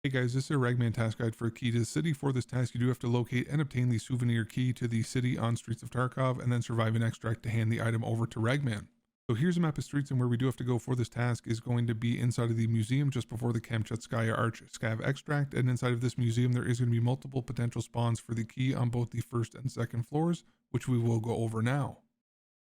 Hey guys, this is a Ragman task guide for a key to the city. For this task, you do have to locate and obtain the souvenir key to the city on Streets of Tarkov, and then survive an extract to hand the item over to Ragman. So here's a map of streets, and where we do have to go for this task is going to be inside of the museum just before the Kamchatskaya Arch Scav extract, and inside of this museum there is going to be multiple potential spawns for the key on both the first and second floors, which we will go over now.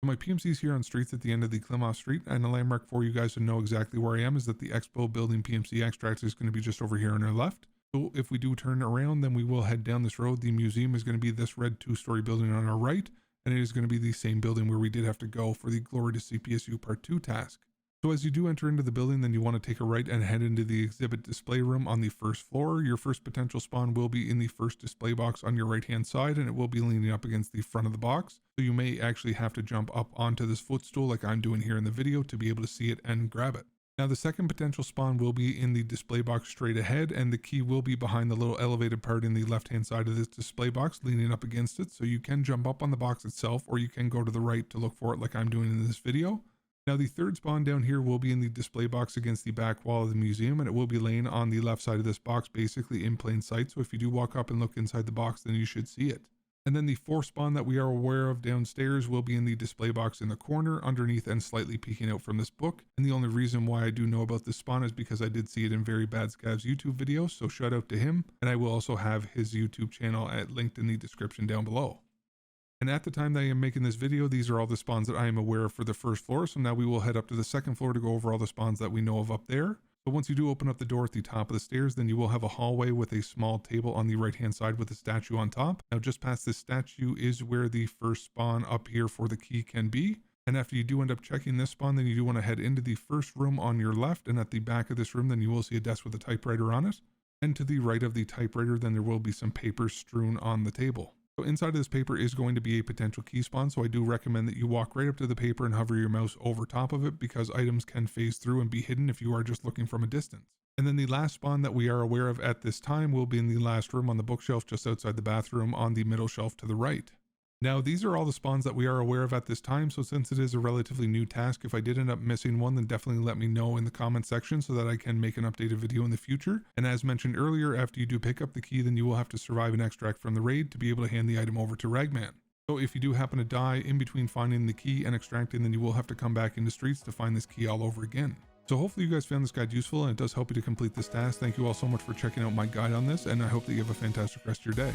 So my PMC is here on streets at the end of the Klimov Street, and a landmark for you guys to know exactly where I am is that the Expo building PMC extract is going to be just over here on our left. So if we do turn around, then we will head down this road. The museum is going to be this red 2-story building on our right, and it is going to be the same building where we did have to go for the Glory to CPSU Part 2 task. So as you do enter into the building, then you want to take a right and head into the exhibit display room on the first floor. Your first potential spawn will be in the first display box on your right hand side, and it will be leaning up against the front of the box. So you may actually have to jump up onto this footstool like I'm doing here in the video to be able to see it and grab it. Now the second potential spawn will be in the display box straight ahead, and the key will be behind the little elevated part in the left hand side of this display box leaning up against it. So you can jump up on the box itself, or you can go to the right to look for it like I'm doing in this video. Now the third spawn down here will be in the display box against the back wall of the museum, and it will be laying on the left side of this box, basically in plain sight. So if you do walk up and look inside the box, then you should see it. And then the fourth spawn that we are aware of downstairs will be in the display box in the corner, underneath and slightly peeking out from this book. And the only reason why I do know about this spawn is because I did see it in Very Bad Scav's YouTube video, so shout out to him. And I will also have his YouTube channel linked in the description down below. And at the time that I am making this video, these are all the spawns that I am aware of for the first floor. So now we will head up to the second floor to go over all the spawns that we know of up there. But once you do open up the door at the top of the stairs, then you will have a hallway with a small table on the right hand side with a statue on top. Now just past this statue is where the first spawn up here for the key can be. And after you do end up checking this spawn, then you do want to head into the first room on your left, and at the back of this room then you will see a desk with a typewriter on it. And to the right of the typewriter then there will be some papers strewn on the table. So inside of this paper is going to be a potential key spawn, so I do recommend that you walk right up to the paper and hover your mouse over top of it, because items can phase through and be hidden if you are just looking from a distance. And then the last spawn that we are aware of at this time will be in the last room on the bookshelf just outside the bathroom on the middle shelf to the right. Now these are all the spawns that we are aware of at this time, so since it is a relatively new task, if I did end up missing one, then definitely let me know in the comment section so that I can make an updated video in the future. And as mentioned earlier, after you do pick up the key, then you will have to survive an extract from the raid to be able to hand the item over to Ragman. So if you do happen to die in between finding the key and extracting, then you will have to come back into streets to find this key all over again. So hopefully you guys found this guide useful, and it does help you to complete this task. Thank you all so much for checking out my guide on this, and I hope that you have a fantastic rest of your day.